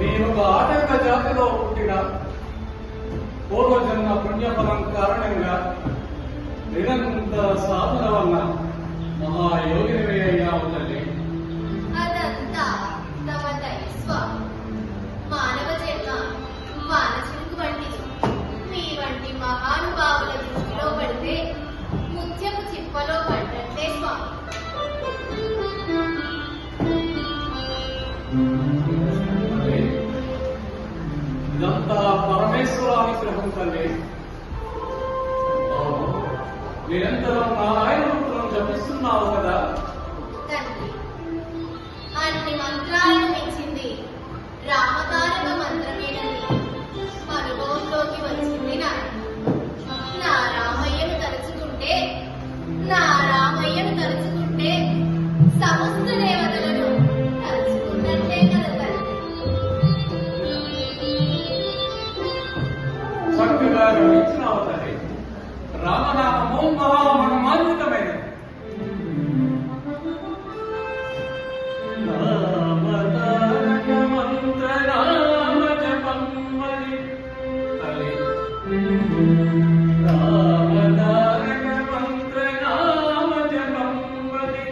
నేను ఒక ఆటంక జాతిలో పుట్టిన పూర్వజన్మ పుణ్యఫలం కారణంగా నిరంతర సాధన వల్ల మహాయోగిని అయ్యావు తల్లి. అదంతా తమ దైవ మానవ జన్మ వానచిలుకు వంటిది. మీ వంటి మహానుభావుల దృష్టిలో పడితే ముత్యపు చిప్పలో పడ్డట్లే స్వామి. ఇదంతా పరమేశ్వరానుగ్రహం తల్లి. నిరంతరం నారాయణ మంత్రం జపిస్తున్నావు కదా. తండ్రి, అన్ని మంత్రాలను మించింది రామతారక మంత్రమేనని అనుభవంలోకి వచ్చింది నా రామయ్యను తలుచుకుంటే సమస్త దేవతలను తలుచుకున్నట్లే కదా తండ్రి. చక్కగా గమనించినావు తల్లి. రామనామము మహామహిమాన్వితమైనది. నామతారక మంత్ర నామ జపమ్మది తల్లి. రామతారక మంత్ర నామ జపమ్మది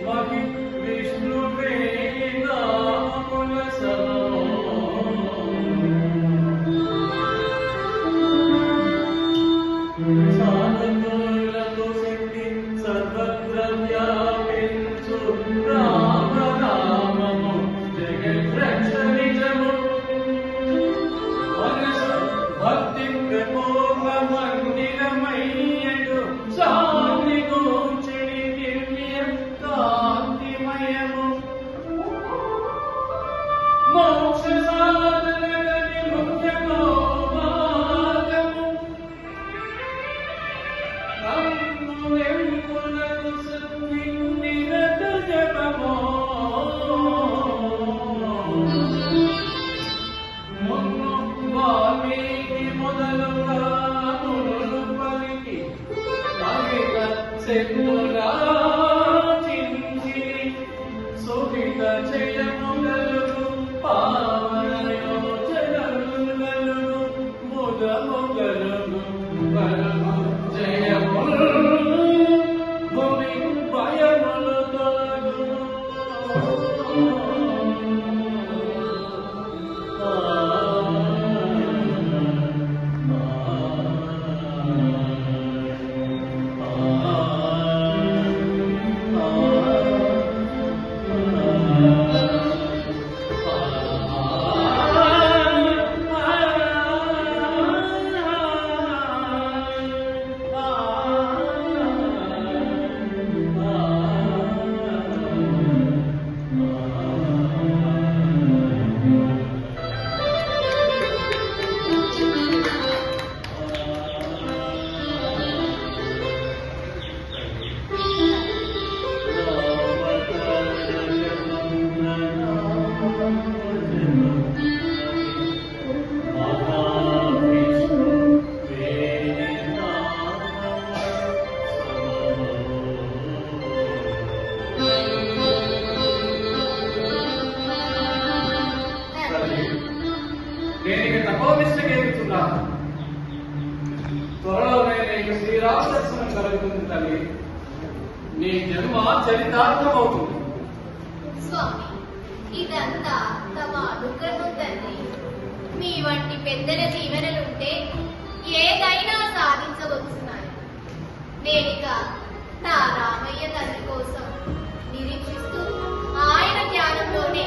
మహి విష్ణువే నామముల సాధకులకు శక్తి సర్వద్రవ్యాపించు రామనామము జగద్రక్షణిజము మనసు భక్తి ప్రమోహ మందిరమయ్యడు శాంతి గోచరి దివ్య కాంతిమయము మోక్ష సాధనగని ముఖ్యమో మార్గము సుఖిత జయముగలు పావన యోజనలు ముదముగలు కలుగు జయములు భూమి భయములు తొలగు. నేను తపోనిష్టకేస్తున్నాను. త్వరలోనే నీకు శ్రీరామదర్శనం కలుగుతుంది తల్లి. నీ జన్మ చరితార్థమవుతుంది. స్వామి, ఇదంతా తమ అనుగ్రహం తండ్రి. మీ వంటి పెద్దల దీవెనలుంటే ఏదైనా సాధించవచ్చున్నాను. నేనిక నా రామయ్య తండ్రి కోసం నిరీక్షిస్తూ ఆయన జ్ఞానంలోనే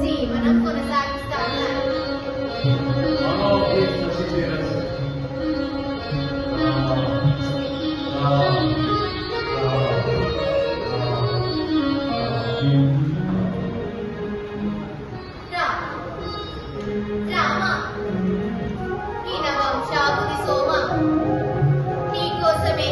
జీవనం కొనసాగిస్తాను. రామ, ఈయన వంశావళి సోమ, నీకోసమే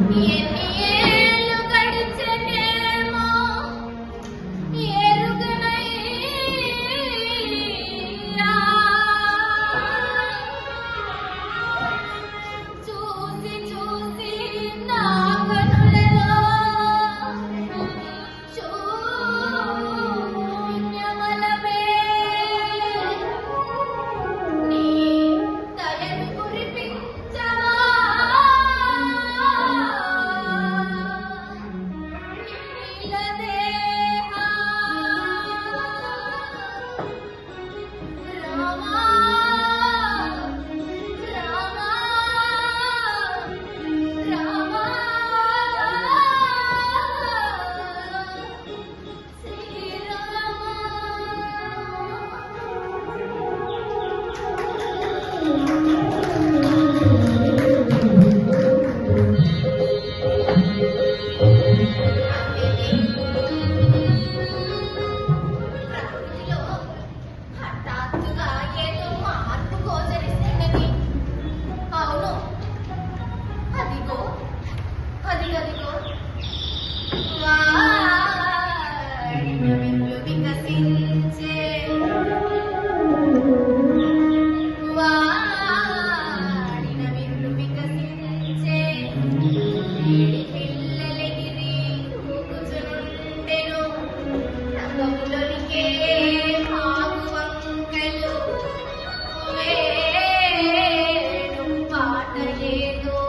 ఎన్ని ఏళ్ళు గడిచెనేమో ఎరుగనయ్యా. చూసి చూసి నా కనులలో శూన్యమలమే. నీ దయను కురిపించవా. నీలదేహా రామా రామా రామా ప్రకృతిలో హఠాత్తుగా ఏదో మార్పు గోచరిస్తున్నది. అవును, అదిగో అదిగదిగో వాడిన విల్లు వికసించే. వాడిన విల్లు వికసించే. వేడి పిల్లలెగిరి దూకుచునుండెను. రంగములోనికే ఆగు వంకలు. వేణు పాట ఏదో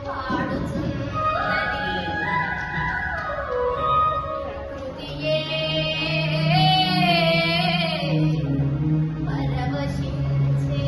పాడుచున్నది. ప్రకృతియే పరవశించే.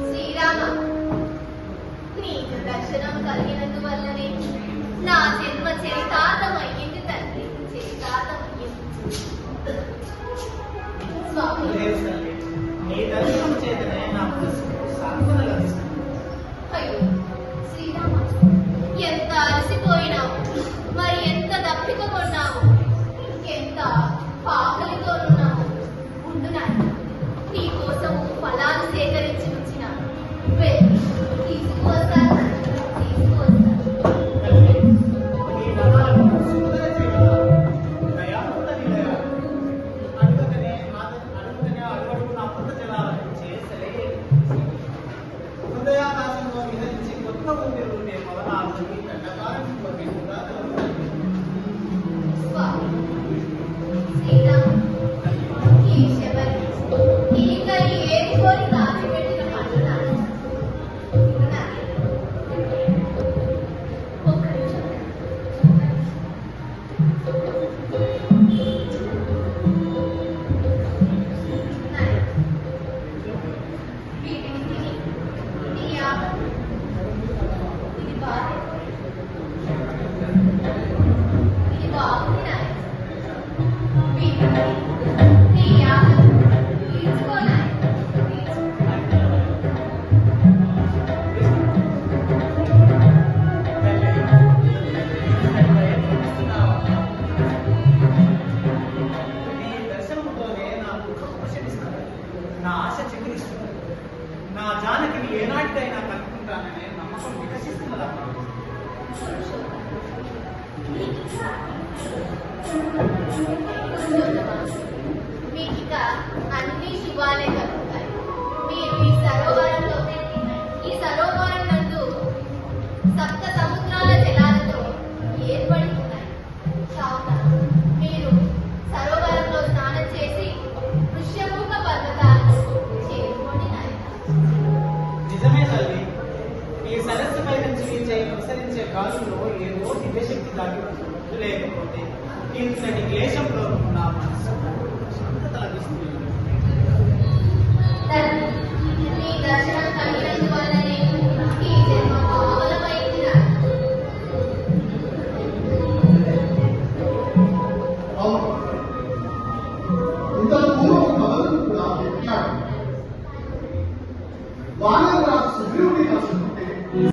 శ్రీరామ, నీకు దర్శనం కలిగినందువల్లనే నా జన్మ చరితార్థమయ్యింది తండ్రి, చరితార్థమయ్యింది. స్వామి, నీ దర్శనం చేతనే నాకు సాత్వన లభిస్తుంది. అయ్యో శ్రీరామ, ఎంత అలసిపోయినావు, మరి ఎంత దప్పిక కొన్నావు. పురుషోత్తమా, మీకిక అన్ని శుభాలే కలుగుతాయి. మీరు ఈ సరోవరం నందు సప్త సముద్రాల జలాలతో ఏర్పడి ఉన్నాయి. కావున మీరు సరోవరంలో స్నానం చేసి ఋష్యముఖ పర్వతాలను చేరుకోండి నాయన. నిజమే తల్లి, ఈ సరస్సుపై నుంచి విసరించే గాలులో ఏదో దివ్యశక్తి దాగి ఉంటుంది. లేకపోతే ఇంతటి క్లేశంలో నా మనసు శాంతత లభిస్తుంది. తండ్రి, మీ దర్శనం కలిగి